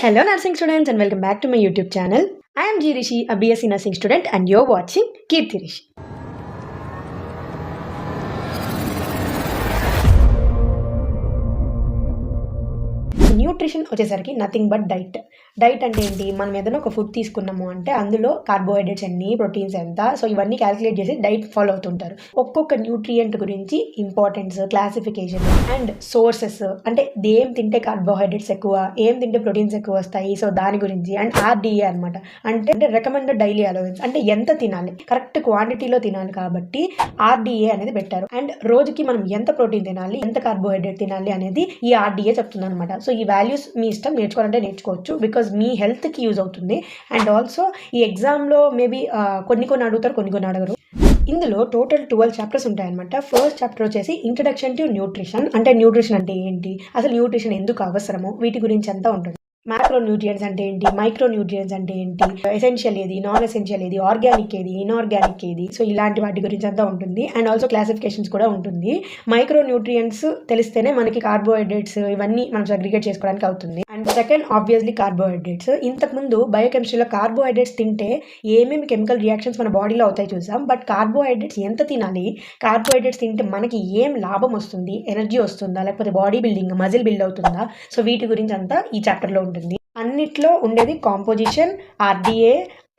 Hello nursing students and welcome back to my YouTube channel. I am G Rishi, a BSc nursing student and you're watching Kirti Rishi. Nutrition వచ్చేసరికి nothing but diet అంటే ఏంటి? మనం ఏదైనా ఒక food తీసుకున్నాము అంటే అందులో carbohydrates ఎన్ని, ప్రోటీన్స్ ఎంత, సో ఇవన్నీ క్యాలిక్యులేట్ చేసి డైట్ ఫాలో అవుతుంటారు. ఒక్కొక్క న్యూట్రియంట్ గురించి ఇంపార్టెన్స్, క్లాసిఫికేషన్ అండ్ సోర్సెస్, అంటే ఏం తింటే కార్బోహైడ్రేట్స్ ఎక్కువ, ఏం తింటే ప్రోటీన్స్ ఎక్కువ వస్తాయి, సో దాని గురించి. అండ్ ఆర్డిఏ అనమాట, అంటే రికమెండెడ్ డైలీ అలవెన్స్, అంటే ఎంత తినాలి, కరెక్ట్ క్వాంటిటీలో తినాలి కాబట్టి ఆర్డిఏ అనేది పెట్టారు. అండ్ రోజుకి మనం ఎంత ప్రోటీన్ తినాలి, ఎంత కార్బోహైడ్రేట్ తినాలి అనేది ఈ ఆర్డిఏ చెప్తుంది అనమాట. సో ఈ వాల్యూస్ మీ ఇష్టం, నేర్చుకోవాలంటే నేర్చుకోవచ్చు, బికాజ్ మీ హెల్త్కి యూజ్ అవుతుంది. అండ్ ఆల్సో ఈ ఎగ్జామ్లో మేబీ కొన్ని అడుగుతారు, కొన్ని అడగరు. ఇందులో టోటల్ 12 చాప్టర్స్ ఉంటాయన్నమాట. ఫస్ట్ చాప్టర్ వచ్చేసి ఇంట్రడక్షన్ టు న్యూట్రిషన్, అంటే న్యూట్రిషన్ అంటే ఏంటి, అసలు న్యూట్రిషన్ ఎందుకు అవసరము, వీటి గురించి అంతా ఉంటుంది. మైక్రో న్యూట్రియంట్స్ అంటే ఏంటి, మైక్రో న్యూట్రియంట్స్ అంటే ఏంటి, ఎసెన్షియల్ ఏది, నాన్ ఎసెన్షియల్ ఏది, ఆర్గానిక్ ఏది, ఇన్ఆర్గానిక్ ఏది, సో ఇలాంటి వాటి గురించి అంతా ఉంటుంది. అండ్ ఆల్సో క్లాసిఫికేషన్స్ కూడా ఉంటుంది. మైక్రో న్యూట్రియంట్స్ తెలిస్తేనే మనకి కార్బోహైడ్రేట్స్ ఇవన్నీ మనం అగ్రిగేట్ చేసుకోవడానికి అవుతుంది. And second obviously carbohydrates. ఇంతకుముందు బయోకెమిస్ట్రీలో కార్బోహైడ్రేట్స్ తింటే ఏమేమి కెమికల్ రియాక్షన్స్ మన బాడీలో అవుతాయి చూసాం. బట్ కార్బోహైడ్రేట్స్ ఎంత తినాలి, కార్బోహైడ్రేట్స్ తింటే మనకి ఏం లాభం వస్తుంది, ఎనర్జీ వస్తుందా, లేకపోతే బాడీ బిల్డింగ్, మజిల్ బిల్డ్ అవుతుందా, సో వీటి గురించి అంతా ఈ చాప్టర్లో ఉంటుంది. అన్నిట్లో ఉండేది composition, RDA,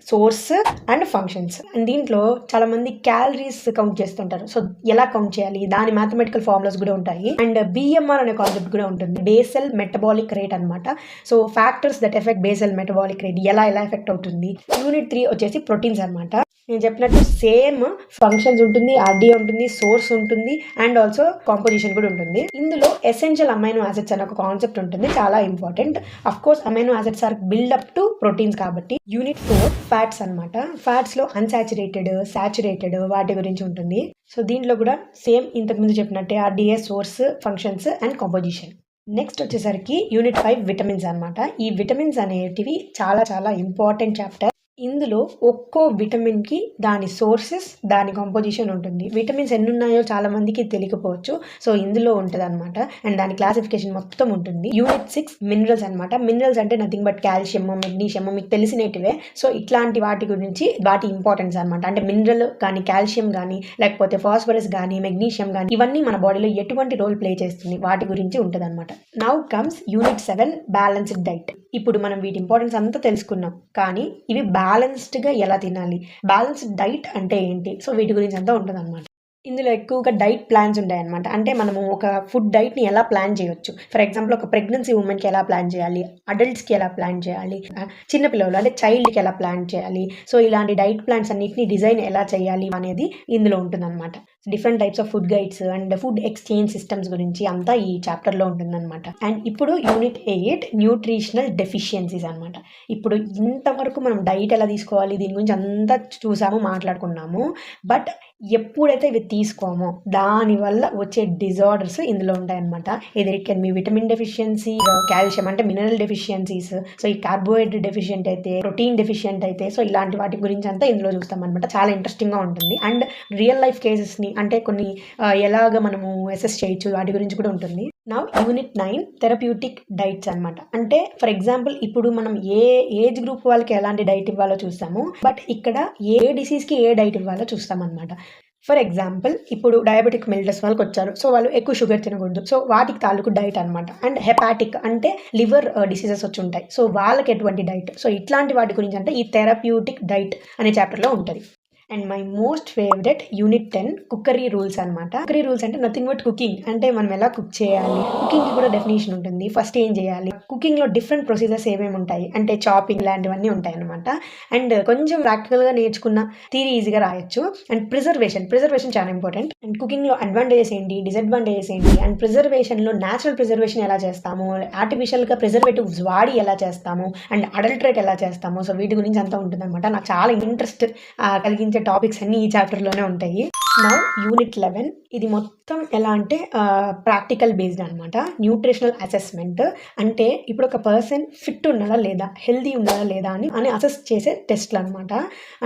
source and functions. And దీంట్లో చాలా మంది క్యాలరీస్ కౌంట్ చేస్తుంటారు. సో ఎలా కౌంట్ చేయాలి, దాని మ్యాథమెటికల్ ఫార్ములాస్ కూడా ఉంటాయి. అండ్ బిఎంఆర్ అనే కాన్సెప్ట్ కూడా ఉంటుంది, బేసల్ మెటబాలిక్ రేట్ అనమాట. So factors that effect basal metabolic rate ఎలా ఎఫెక్ట్ అవుతుంది. యూనిట్ 3 వచ్చేసి ప్రోటీన్స్ అనమాట. నేను చెప్పినట్టు సేమ్ ఫంక్షన్స్ ఉంటుంది, ఆర్డిఏ ఉంటుంది, సోర్స్ ఉంటుంది, అండ్ ఆల్సో కాంపోజిషన్ కూడా ఉంటుంది. ఇందులో ఎసెన్షియల్ అమైనో యాసిడ్స్ అనే ఒక కాన్సెప్ట్ ఉంటుంది, చాలా important. Of course amino acids are build up to proteins కాబట్టి. యూనిట్ 4 ఫ్యాట్స్ అనమాట. ఫ్యాట్స్ లో అన్సాచురేటెడ్, సాచురేటెడ్ వాటి గురించి ఉంటుంది. సో దీంట్లో కూడా సేమ్ ఇంతకుముందు చెప్పినట్టే RDA, source, functions and composition. Next వచ్చేసరికి యూనిట్ 5 విటమిన్స్ అనమాట. ఈ విటమిన్స్ అనేటివి చాలా ఇంపార్టెంట్ చాప్టర్. ఇందులో ఒక్కో విటమిన్కి దాని సోర్సెస్, దాని కాంపోజిషన్ ఉంటుంది. విటమిన్స్ ఎన్ని ఉన్నాయో చాలా మందికి తెలియకపోవచ్చు, సో ఇందులో ఉంటుంది అనమాట. అండ్ దాని క్లాసిఫికేషన్ మొత్తం ఉంటుంది. యూనిట్ 6 మినరల్స్ అనమాట. మినరల్స్ అంటే నథింగ్ బట్ కాల్షియం, మెగ్నీషియం, మీకు తెలిసినటివే. సో ఇట్లాంటి వాటి గురించి వాటి ఇంపార్టెన్స్ అనమాట. అంటే మినరల్ కానీ, కాల్షియం కానీ, లేకపోతే ఫాస్ఫరస్ కానీ, మెగ్నీషియం కానీ, ఇవన్నీ మన బాడీలో ఎటువంటి రోల్ ప్లే చేస్తుంది, వాటి గురించి ఉంటుంది అనమాట. Now comes unit 7 balanced diet. ఇప్పుడు మనం వీటి ఇంపార్టెన్స్ అంతా తెలుసుకున్నాం, కానీ ఇవి బ్యాలెన్స్డ్గా ఎలా తినాలి, బ్యాలెన్స్డ్ డైట్ అంటే ఏంటి, సో వీటి గురించి అంతా ఉంటుంది అనమాట. ఇందులో ఎక్కువగా డైట్ ప్లాన్స్ ఉంటాయి అనమాట. అంటే మనము ఒక ఫుడ్ డైట్ని ఎలా ప్లాన్ చేయొచ్చు. ఫర్ ఎగ్జాంపుల్ ఒక ప్రెగ్నెన్సీ ఉమెన్కి ఎలా ప్లాన్ చేయాలి, అడల్ట్స్కి ఎలా ప్లాన్ చేయాలి, చిన్నపిల్లలు అంటే చైల్డ్కి ఎలా ప్లాన్ చేయాలి, సో ఇలాంటి డైట్ ప్లాన్స్ అన్నిటిని డిజైన్ ఎలా చేయాలి అనేది ఇందులో ఉంటుంది అనమాట. Different types of food guides and food exchange systems గురించి అంతా ఈ చాప్టర్లో ఉంటుందన్నమాట. అండ్ ఇప్పుడు యూనిట్ 8 న్యూట్రిషనల్ డెఫిషియన్సీస్ అనమాట. ఇప్పుడు ఇంతవరకు మనం డైట్ ఎలా తీసుకోవాలి దీని గురించి అంతా చూసాము, మాట్లాడుకున్నాము. బట్ ఎప్పుడైతే ఇవి తీసుకోమో దానివల్ల వచ్చే డిజార్డర్స్ ఇందులో ఉంటాయన్నమాట. ఇది it can be vitamin deficiency, calcium అంటే మినరల్ డెఫిషియన్సీస్, సో ఈ కార్బోహైడ్రేట్ డెఫిషియంట్ అయితే, ప్రోటీన్ డెఫిషియంట్ అయితే, సో ఇలాంటి వాటి గురించి అంతా ఇందులో చూస్తాం అనమాట. చాలా ఇంట్రెస్టింగ్గా ఉంటుంది. అండ్ రియల్ లైఫ్ కేసెస్ని అంటే కొన్ని ఎలాగ మనము అసెస్ చేయొచ్చు వాటి గురించి కూడా ఉంటుంది. నౌ యూనిట్ 9 థెరప్యూటిక్ డైట్స్ అనమాట. అంటే ఫర్ ఎగ్జాంపుల్ ఇప్పుడు మనం ఏ ఏజ్ గ్రూప్ వాళ్ళకి ఎలాంటి డైట్ ఇవ్వాలో చూస్తాము, బట్ ఇక్కడ ఏ డిసీజ్కి ఏ డైట్ ఇవ్వాలో చూస్తాం అనమాట. ఫర్ ఎగ్జాంపుల్ ఇప్పుడు డయాబెటిక్ మెల్టస్ వాళ్ళకి వచ్చారు, సో వాళ్ళు ఎక్కువ షుగర్ తినకూడదు, సో వాటికి తాలూకు డైట్ అనమాట. అండ్ హెపాటిక్ అంటే లివర్ డిసీజెస్ వచ్చి ఉంటాయి, సో వాళ్ళకి ఎటువంటి డైట్, సో ఇట్లాంటి వాటి గురించి అంటే ఈ థెరప్యూటిక్ డైట్ అనే చాప్టర్లో ఉంటుంది. And my most favourite unit 10 cookery rules అనమాట. కుక్కరీ రూల్స్ అంటే నథింగ్ బట్ కుకింగ్, అంటే మనం ఎలా కుక్ చేయాలి, కుకింగ్కి కూడా డెఫినేషన్ ఉంటుంది. ఫస్ట్ ఏం చేయాలి, కుకింగ్లో డిఫరెంట్ ప్రొసీజర్స్ ఏమేమి ఉంటాయి అంటే చాపింగ్ లాంటివన్నీ ఉంటాయి అనమాట. అండ్ కొంచెం ప్రాక్టికల్గా నేర్చుకున్న థియరీ ఈజీగా రాయొచ్చు. అండ్ ప్రిజర్వేషన్ చాలా ఇంపార్టెంట్. అండ్ కుకింగ్లో అడ్వాంటేజెస్ ఏంటి, డిసడ్వాంటేజెస్ ఏంటి, అండ్ ప్రిజర్వేషన్లో న్యాచురల్ ప్రిజర్వేషన్ ఎలా చేస్తాము, ఆర్టిఫిషియల్గా ప్రిజర్వేటివ్స్ వాడి ఎలా చేస్తాము, అండ్ అడల్టరేట్ ఎలా చేస్తాము, సో వీటి గురించి అంతా ఉంటుంది అనమాట. నాకు చాలా ఇంట్రెస్ట్ కలిగించే టాపిక్స్ అన్ని ఈ చాప్టర్లోనే ఉంటాయి. నౌ యూనిట్ 11 ఇది మొత్తం ఎలా అంటే ప్రాక్టికల్ బేస్డ్ అనమాట. న్యూట్రిషనల్ అసెస్మెంట్ అంటే ఇప్పుడు ఒక పర్సన్ ఫిట్ ఉన్నాడా లేదా, హెల్దీ ఉన్నాడా లేదా అని అసెస్ చేసే టెస్ట్లు అనమాట.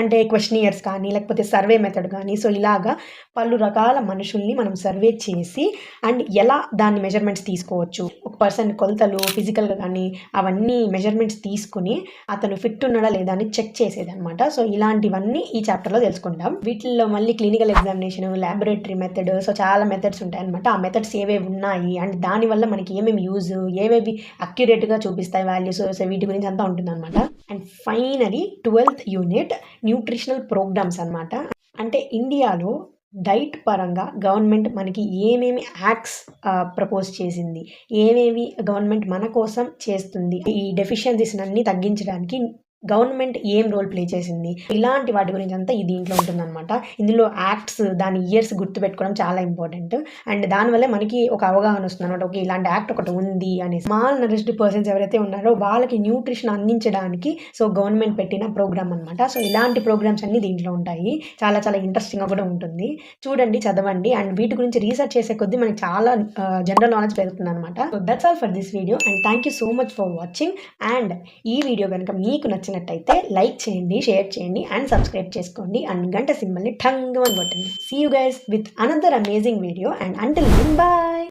అంటే క్వశ్చనియర్స్ కానీ లేకపోతే సర్వే మెథడ్ కానీ, సో ఇలాగా పలు రకాల మనుషుల్ని మనం సర్వే చేసి అండ్ ఎలా దాన్ని మెజర్మెంట్స్ తీసుకోవచ్చు, ఒక పర్సన్ కొలతలు ఫిజికల్గా కానీ అవన్నీ మెజర్మెంట్స్ తీసుకుని అతను ఫిట్ ఉన్నాడా లేదా అని చెక్ చేసేది అనమాట. సో ఇలాంటివన్నీ ఈ చాప్టర్లో తెలుసుకుంటాం. వీటిల్లో మళ్ళీ clinical examination, laboratory method, so చాలా మెథడ్స్ ఉంటాయి అనమాట. ఆ మెథడ్స్ ఏవేవి ఉన్నాయి అండ్ దానివల్ల మనకి ఏమేమి యూజ్, ఏవేవి అక్యురేట్గా చూపిస్తాయి వాల్యూస్, సో వీటి గురించి అంతా ఉంటుంది అనమాట. And finally 12th unit nutritional programmes అనమాట. అంటే ఇండియాలో డైట్ పరంగా గవర్నమెంట్ మనకి ఏమేమి యాక్ట్స్ ప్రపోజ్ చేసింది, ఏమేమి గవర్నమెంట్ మన కోసం చేస్తుంది, ఈ డెఫిషియన్సీస్ అన్ని తగ్గించడానికి గవర్నమెంట్ ఏం రోల్ ప్లే చేసింది, ఇలాంటి వాటి గురించి అంతా ఈ దీంట్లో ఉంటుందన్నమాట. ఇందులో యాక్ట్స్ దాని ఇయర్స్ గుర్తుపెట్టుకోవడం చాలా ఇంపార్టెంట్. అండ్ దానివల్ల మనకి ఒక అవగాహన వస్తుంది అనమాట. ఓకే, ఇలాంటి యాక్ట్ ఒకటి ఉంది అని. స్మాల్ నరిష్డ్ పర్సన్స్ ఎవరైతే ఉన్నారో వాళ్ళకి న్యూట్రిషన్ అందించడానికి సో గవర్నమెంట్ పెట్టిన ప్రోగ్రామ్ అనమాట. సో ఇలాంటి ప్రోగ్రామ్స్ అన్ని దీంట్లో ఉంటాయి. చాలా చాలా ఇంట్రెస్టింగ్గా కూడా ఉంటుంది. చూడండి, చదవండి అండ్ వీటి గురించి రీసెర్చ్ చేసే కొద్దీ మనకి చాలా జనరల్ నాలెడ్జ్ పెరుగుతుంది అనమాట. So that's all for this video and thank you so much for watching. And ఈ వీడియో కనుక మీకు నచ్చినట్టయితే లైక్ చేయండి, షేర్ చేయండి అండ్ సబ్స్క్రైబ్ చేసుకోండి అండ్ గంట సింబల్ని ఠంగ్ అని కొట్టండి. See you guys with another amazing video and until then by.